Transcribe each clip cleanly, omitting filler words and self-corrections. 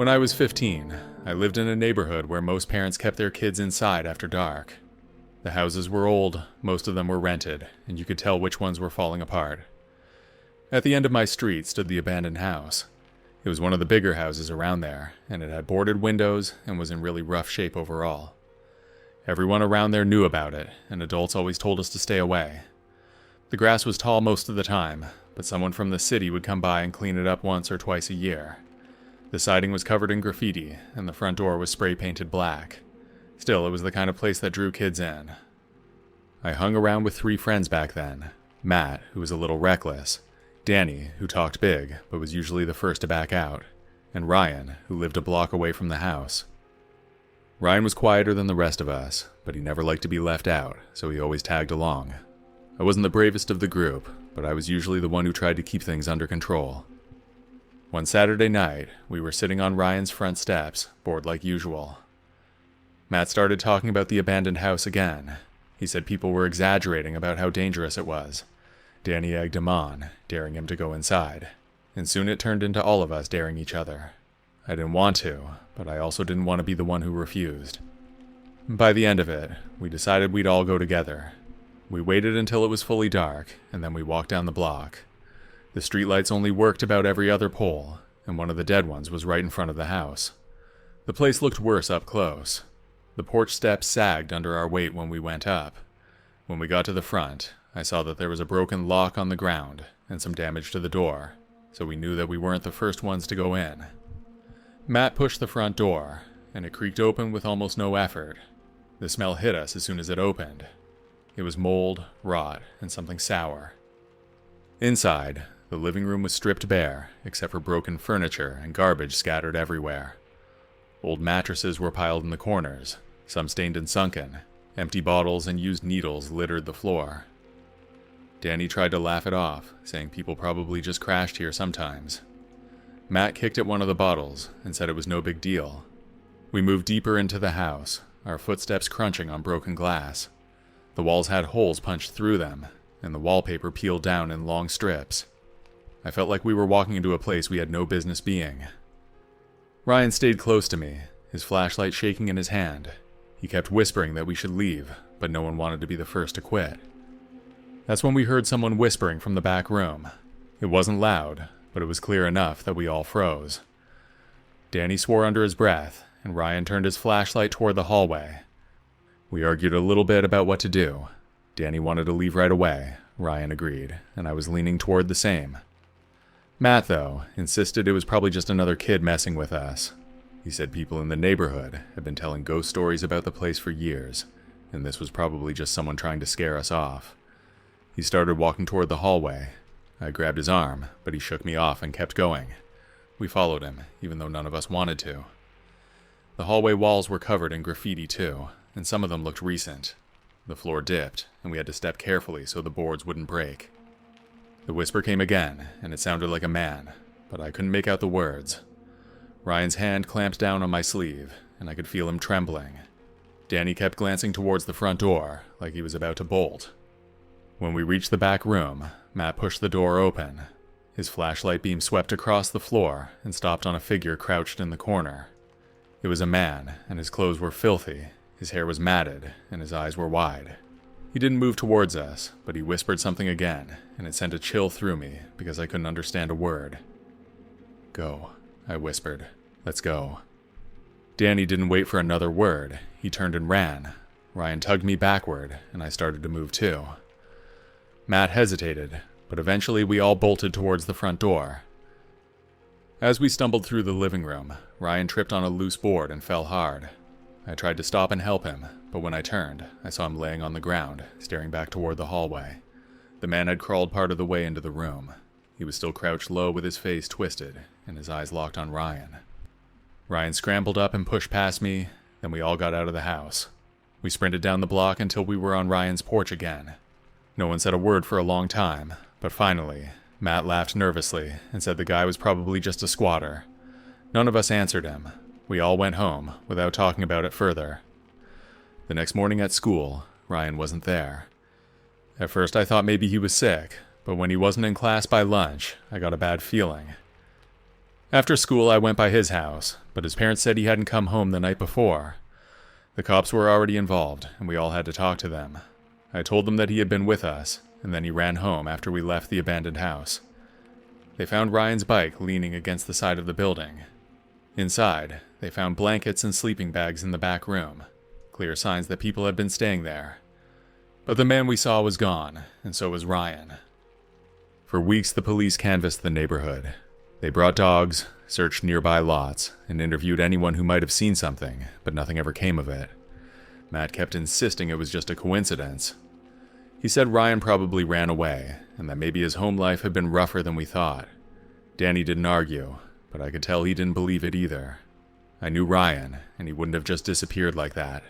When I was 15, I lived in a neighborhood where most parents kept their kids inside after dark. The houses were old, most of them were rented, and you could tell which ones were falling apart. At the end of my street stood the abandoned house. It was one of the bigger houses around there, and it had boarded windows and was in really rough shape overall. Everyone around there knew about it, and adults always told us to stay away. The grass was tall most of the time, but someone from the city would come by and clean it up once or twice a year. The siding was covered in graffiti, and the front door was spray-painted black. Still, it was the kind of place that drew kids in. I hung around with 3 friends back then. Matt, who was a little reckless, Danny, who talked big, but was usually the first to back out, and Ryan, who lived a block away from the house. Ryan was quieter than the rest of us, but he never liked to be left out, so he always tagged along. I wasn't the bravest of the group, but I was usually the one who tried to keep things under control. One Saturday night, we were sitting on Ryan's front steps, bored like usual. Matt started talking about the abandoned house again. He said people were exaggerating about how dangerous it was. Danny egged him on, daring him to go inside, and soon it turned into all of us daring each other. I didn't want to, but I also didn't want to be the one who refused. By the end of it, we decided we'd all go together. We waited until it was fully dark, and then we walked down the block. The streetlights only worked about every other pole, and one of the dead ones was right in front of the house. The place looked worse up close. The porch steps sagged under our weight when we went up. When we got to the front, I saw that there was a broken lock on the ground and some damage to the door, so we knew that we weren't the first ones to go in. Matt pushed the front door, and it creaked open with almost no effort. The smell hit us as soon as it opened. It was mold, rot, and something sour. Inside, the living room was stripped bare, except for broken furniture and garbage scattered everywhere. Old mattresses were piled in the corners, some stained and sunken. Empty bottles and used needles littered the floor. Danny tried to laugh it off, saying people probably just crashed here sometimes. Matt kicked at one of the bottles and said it was no big deal. We moved deeper into the house, our footsteps crunching on broken glass. The walls had holes punched through them, and the wallpaper peeled down in long strips. I felt like we were walking into a place we had no business being. Ryan stayed close to me, his flashlight shaking in his hand. He kept whispering that we should leave, but no one wanted to be the first to quit. That's when we heard someone whispering from the back room. It wasn't loud, but it was clear enough that we all froze. Danny swore under his breath, and Ryan turned his flashlight toward the hallway. We argued a little bit about what to do. Danny wanted to leave right away, Ryan agreed, and I was leaning toward the same. Matt, though, insisted it was probably just another kid messing with us. He said people in the neighborhood had been telling ghost stories about the place for years, and this was probably just someone trying to scare us off. He started walking toward the hallway. I grabbed his arm, but he shook me off and kept going. We followed him, even though none of us wanted to. The hallway walls were covered in graffiti too, and some of them looked recent. The floor dipped, and we had to step carefully so the boards wouldn't break. The whisper came again, and it sounded like a man, but I couldn't make out the words. Ryan's hand clamped down on my sleeve, and I could feel him trembling. Danny kept glancing towards the front door, like he was about to bolt. When we reached the back room, Matt pushed the door open. His flashlight beam swept across the floor and stopped on a figure crouched in the corner. It was a man, and his clothes were filthy, his hair was matted, and his eyes were wide. He didn't move towards us, but he whispered something again, and it sent a chill through me because I couldn't understand a word. "Go," I whispered. "Let's go." Danny didn't wait for another word. He turned and ran. Ryan tugged me backward, and I started to move too. Matt hesitated, but eventually we all bolted towards the front door. As we stumbled through the living room, Ryan tripped on a loose board and fell hard. I tried to stop and help him, but when I turned, I saw him laying on the ground, staring back toward the hallway. The man had crawled part of the way into the room. He was still crouched low with his face twisted, and his eyes locked on Ryan. Ryan scrambled up and pushed past me, then we all got out of the house. We sprinted down the block until we were on Ryan's porch again. No one said a word for a long time, but finally, Matt laughed nervously and said the guy was probably just a squatter. None of us answered him. We all went home, without talking about it further. The next morning at school, Ryan wasn't there. At first I thought maybe he was sick, but when he wasn't in class by lunch, I got a bad feeling. After school, I went by his house, but his parents said he hadn't come home the night before. The cops were already involved, and we all had to talk to them. I told them that he had been with us, and then he ran home after we left the abandoned house. They found Ryan's bike leaning against the side of the building. Inside, they found blankets and sleeping bags in the back room, clear signs that people had been staying there. But the man we saw was gone, and so was Ryan. For weeks, the police canvassed the neighborhood. They brought dogs, searched nearby lots, and interviewed anyone who might have seen something, but nothing ever came of it. Matt kept insisting it was just a coincidence. He said Ryan probably ran away, and that maybe his home life had been rougher than we thought. Danny didn't argue, but I could tell he didn't believe it either. I knew Ryan, and he wouldn't have just disappeared like that.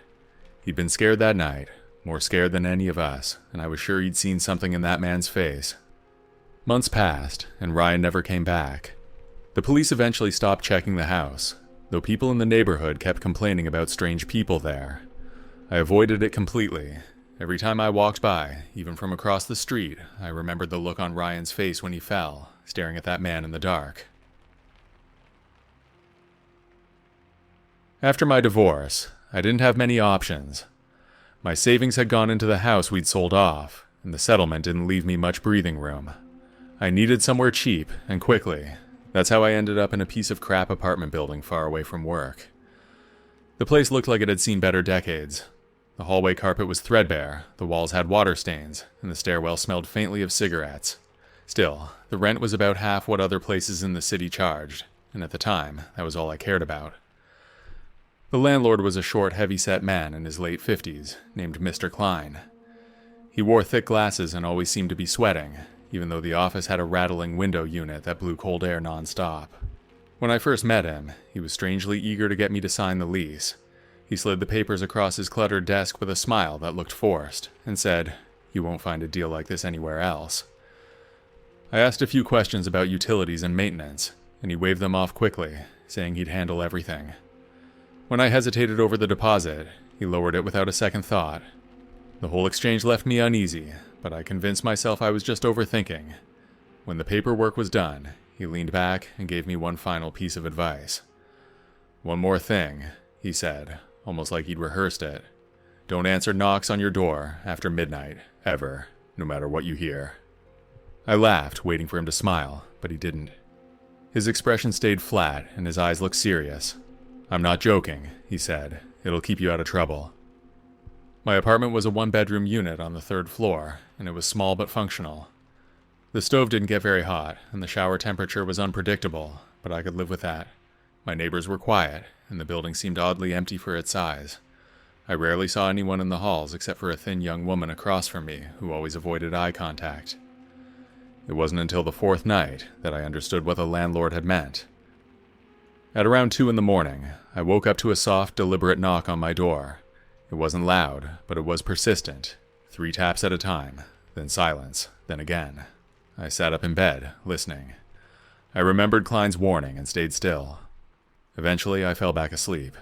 He'd been scared that night, more scared than any of us, and I was sure he'd seen something in that man's face. Months passed, and Ryan never came back. The police eventually stopped checking the house, though people in the neighborhood kept complaining about strange people there. I avoided it completely. Every time I walked by, even from across the street, I remembered the look on Ryan's face when he fell, staring at that man in the dark. After my divorce, I didn't have many options. My savings had gone into the house we'd sold off, and the settlement didn't leave me much breathing room. I needed somewhere cheap, and quickly. That's how I ended up in a piece of crap apartment building far away from work. The place looked like it had seen better decades. The hallway carpet was threadbare, the walls had water stains, and the stairwell smelled faintly of cigarettes. Still, the rent was about half what other places in the city charged, and at the time, that was all I cared about. The landlord was a short, heavy-set man in his late 50s, named Mr. Klein. He wore thick glasses and always seemed to be sweating, even though the office had a rattling window unit that blew cold air non-stop. When I first met him, he was strangely eager to get me to sign the lease. He slid the papers across his cluttered desk with a smile that looked forced, and said, "You won't find a deal like this anywhere else." I asked a few questions about utilities and maintenance, and he waved them off quickly, saying he'd handle everything. When I hesitated over the deposit, he lowered it without a second thought. The whole exchange left me uneasy, but I convinced myself I was just overthinking. When the paperwork was done, he leaned back and gave me one final piece of advice. "One more thing," he said, almost like he'd rehearsed it. "Don't answer knocks on your door after midnight, ever, no matter what you hear." I laughed, waiting for him to smile, but he didn't. His expression stayed flat, and his eyes looked serious. "I'm not joking," he said. "It'll keep you out of trouble." My apartment was a one-bedroom unit on the 3rd floor, and it was small but functional. The stove didn't get very hot, and the shower temperature was unpredictable, but I could live with that. My neighbors were quiet, and the building seemed oddly empty for its size. I rarely saw anyone in the halls except for a thin young woman across from me who always avoided eye contact. It wasn't until the 4th night that I understood what the landlord had meant. At around 2 in the morning, I woke up to a soft, deliberate knock on my door. It wasn't loud, but it was persistent. 3 taps at a time, then silence, then again. I sat up in bed, listening. I remembered Klein's warning and stayed still. Eventually, I fell back asleep.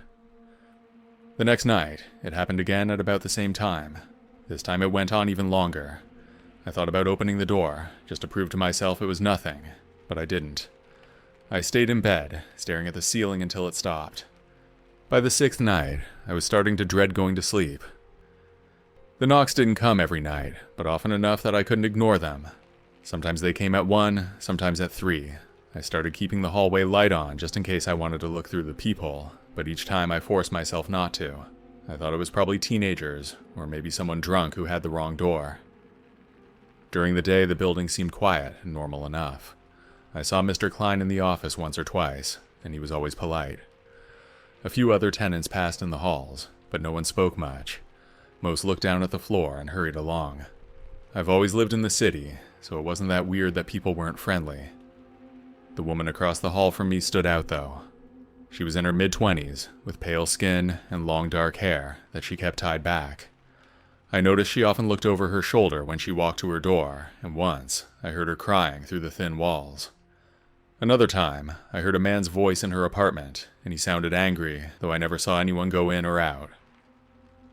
The next night, it happened again at about the same time. This time it went on even longer. I thought about opening the door, just to prove to myself it was nothing, but I didn't. I stayed in bed, staring at the ceiling until it stopped. By the 6th night, I was starting to dread going to sleep. The knocks didn't come every night, but often enough that I couldn't ignore them. Sometimes they came at 1, sometimes at 3. I started keeping the hallway light on just in case I wanted to look through the peephole, but each time I forced myself not to. I thought it was probably teenagers, or maybe someone drunk who had the wrong door. During the day, the building seemed quiet and normal enough. I saw Mr. Klein in the office once or twice, and he was always polite. A few other tenants passed in the halls, but no one spoke much. Most looked down at the floor and hurried along. I've always lived in the city, so it wasn't that weird that people weren't friendly. The woman across the hall from me stood out, though. She was in her mid-20s, with pale skin and long dark hair that she kept tied back. I noticed she often looked over her shoulder when she walked to her door, and once, I heard her crying through the thin walls. Another time, I heard a man's voice in her apartment, and he sounded angry, though I never saw anyone go in or out.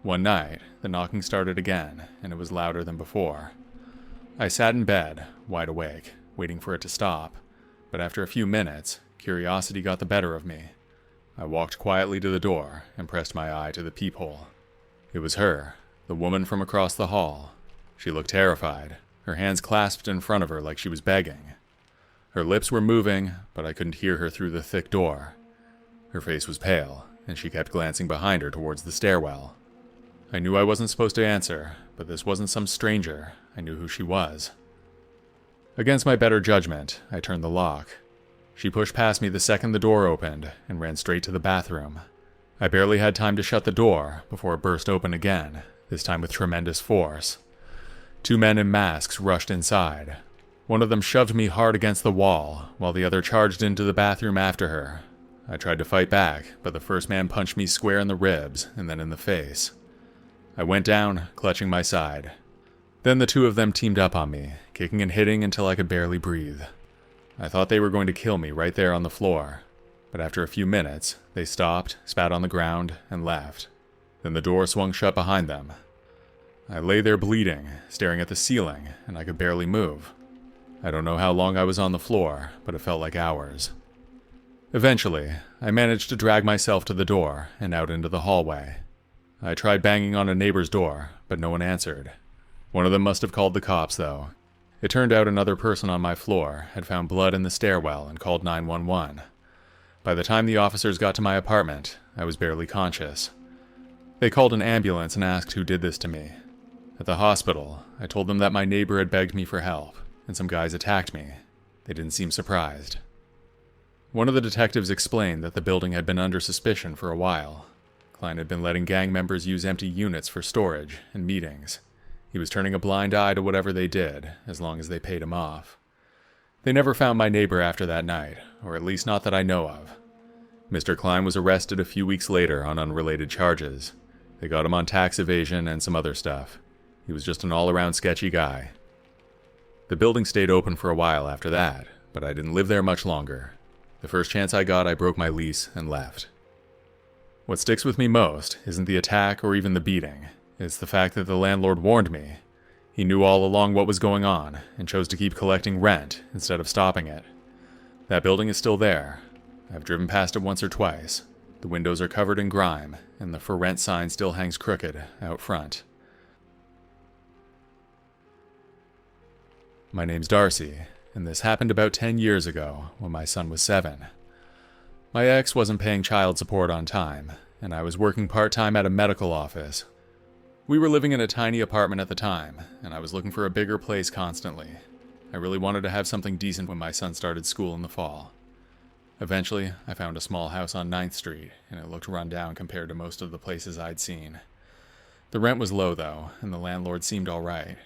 One night, the knocking started again, and it was louder than before. I sat in bed, wide awake, waiting for it to stop, but after a few minutes, curiosity got the better of me. I walked quietly to the door and pressed my eye to the peephole. It was her, the woman from across the hall. She looked terrified, her hands clasped in front of her like she was begging. Her lips were moving, but I couldn't hear her through the thick door. Her face was pale, and she kept glancing behind her towards the stairwell. I knew I wasn't supposed to answer, but this wasn't some stranger. I knew who she was. Against my better judgment, I turned the lock. She pushed past me the second the door opened and ran straight to the bathroom. I barely had time to shut the door before it burst open again, this time with tremendous force. 2 men in masks rushed inside. One of them shoved me hard against the wall, while the other charged into the bathroom after her. I tried to fight back, but the first man punched me square in the ribs and then in the face. I went down, clutching my side. Then the 2 of them teamed up on me, kicking and hitting until I could barely breathe. I thought they were going to kill me right there on the floor, but after a few minutes, they stopped, spat on the ground, and left. Then the door swung shut behind them. I lay there bleeding, staring at the ceiling, and I could barely move. I don't know how long I was on the floor, but it felt like hours. Eventually, I managed to drag myself to the door and out into the hallway. I tried banging on a neighbor's door, but no one answered. One of them must have called the cops, though. It turned out another person on my floor had found blood in the stairwell and called 911. By the time the officers got to my apartment, I was barely conscious. They called an ambulance and asked who did this to me. At the hospital, I told them that my neighbor had begged me for help, and some guys attacked me. They didn't seem surprised. One of the detectives explained that the building had been under suspicion for a while. Klein had been letting gang members use empty units for storage and meetings. He was turning a blind eye to whatever they did, as long as they paid him off. They never found my neighbor after that night, or at least not that I know of. Mr. Klein was arrested a few weeks later on unrelated charges. They got him on tax evasion and some other stuff. He was just an all-around sketchy guy. The building stayed open for a while after that, but I didn't live there much longer. The first chance I got, I broke my lease and left. What sticks with me most isn't the attack or even the beating. It's the fact that the landlord warned me. He knew all along what was going on and chose to keep collecting rent instead of stopping it. That building is still there. I've driven past it once or twice. The windows are covered in grime, and the for rent sign still hangs crooked out front. My name's Darcy, and this happened about 10 years ago when my son was 7. My ex wasn't paying child support on time, and I was working part-time at a medical office. We were living in a tiny apartment at the time, and I was looking for a bigger place constantly. I really wanted to have something decent when my son started school in the fall. Eventually, I found a small house on 9th Street, and it looked run down compared to most of the places I'd seen. The rent was low, though, and the landlord seemed all right.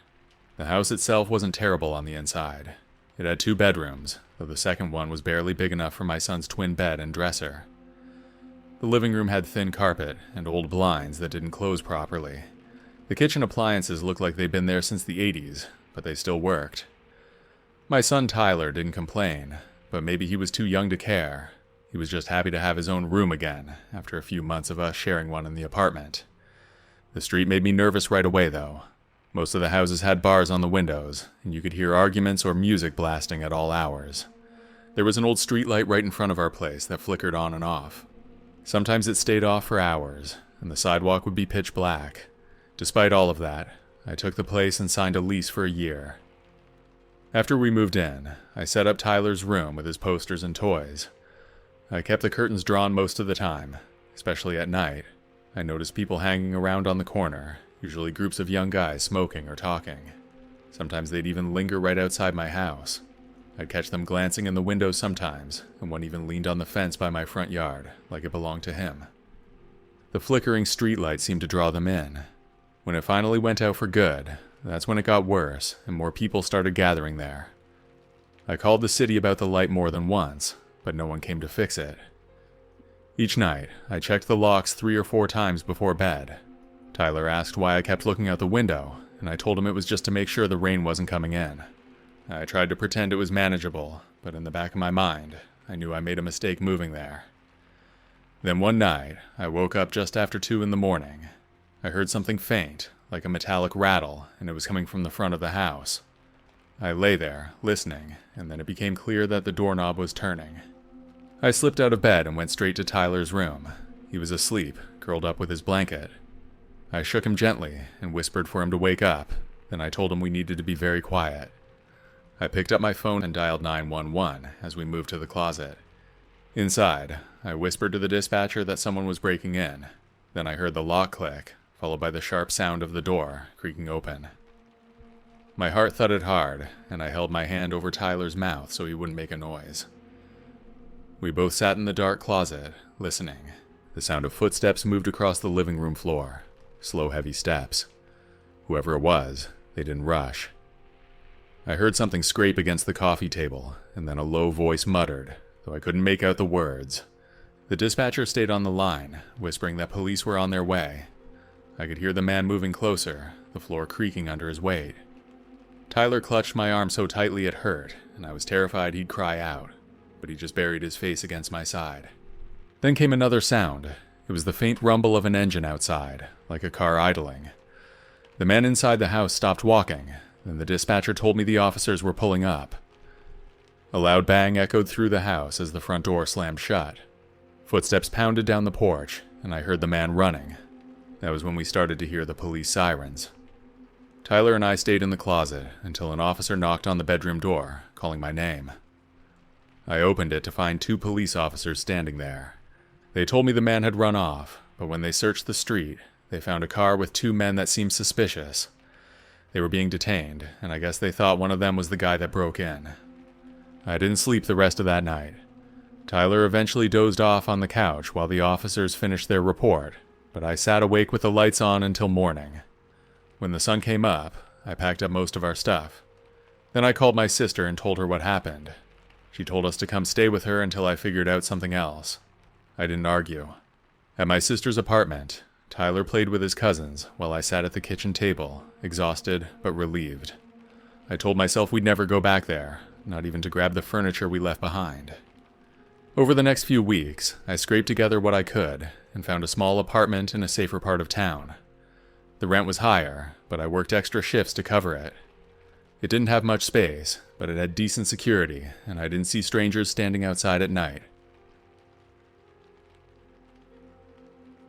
The house itself wasn't terrible on the inside. It had 2 bedrooms, though the second one was barely big enough for my son's twin bed and dresser. The living room had thin carpet and old blinds that didn't close properly. The kitchen appliances looked like they'd been there since the 80s, but they still worked. My son Tyler didn't complain, but maybe he was too young to care. He was just happy to have his own room again, after a few months of us sharing one in the apartment. The street made me nervous right away, though. Most of the houses had bars on the windows, and you could hear arguments or music blasting at all hours. There was an old streetlight right in front of our place that flickered on and off. Sometimes it stayed off for hours, and the sidewalk would be pitch black. Despite all of that, I took the place and signed a lease for a year. After we moved in, I set up Tyler's room with his posters and toys. I kept the curtains drawn most of the time, especially at night. I noticed people hanging around on the corner, usually groups of young guys smoking or talking. Sometimes they'd even linger right outside my house. I'd catch them glancing in the windows sometimes, and one even leaned on the fence by my front yard, like it belonged to him. The flickering streetlight seemed to draw them in. When it finally went out for good, that's when it got worse, and more people started gathering there. I called the city about the light more than once, but no one came to fix it. Each night, I checked the locks 3 or 4 times before bed. Tyler asked why I kept looking out the window, and I told him it was just to make sure the rain wasn't coming in. I tried to pretend it was manageable, but in the back of my mind, I knew I made a mistake moving there. Then one night, I woke up just after 2 in the morning. I heard something faint, like a metallic rattle, and it was coming from the front of the house. I lay there, listening, and then it became clear that the doorknob was turning. I slipped out of bed and went straight to Tyler's room. He was asleep, curled up with his blanket. I shook him gently and whispered for him to wake up, then I told him we needed to be very quiet. I picked up my phone and dialed 911 as we moved to the closet. Inside, I whispered to the dispatcher that someone was breaking in. Then I heard the lock click, followed by the sharp sound of the door creaking open. My heart thudded hard, and I held my hand over Tyler's mouth so he wouldn't make a noise. We both sat in the dark closet, listening. The sound of footsteps moved across the living room floor. Slow, heavy steps. Whoever it was, they didn't rush. I heard something scrape against the coffee table, and then a low voice muttered, though I couldn't make out the words. The dispatcher stayed on the line, whispering that police were on their way. I could hear the man moving closer, the floor creaking under his weight. Tyler clutched my arm so tightly it hurt, and I was terrified he'd cry out, but he just buried his face against my side. Then came another sound. It was the faint rumble of an engine outside, like a car idling. The man inside the house stopped walking, then the dispatcher told me the officers were pulling up. A loud bang echoed through the house as the front door slammed shut. Footsteps pounded down the porch, and I heard the man running. That was when we started to hear the police sirens. Tyler and I stayed in the closet until an officer knocked on the bedroom door, calling my name. I opened it to find 2 police officers standing there. They told me the man had run off, but when they searched the street, they found a car with 2 men that seemed suspicious. They were being detained, and I guess they thought one of them was the guy that broke in. I didn't sleep the rest of that night. Tyler eventually dozed off on the couch while the officers finished their report, but I sat awake with the lights on until morning. When the sun came up, I packed up most of our stuff. Then I called my sister and told her what happened. She told us to come stay with her until I figured out something else. I didn't argue. At my sister's apartment, Tyler played with his cousins while I sat at the kitchen table, exhausted but relieved. I told myself we'd never go back there, not even to grab the furniture we left behind. Over the next few weeks, I scraped together what I could and found a small apartment in a safer part of town. The rent was higher, but I worked extra shifts to cover it. It didn't have much space, but it had decent security, and I didn't see strangers standing outside at night.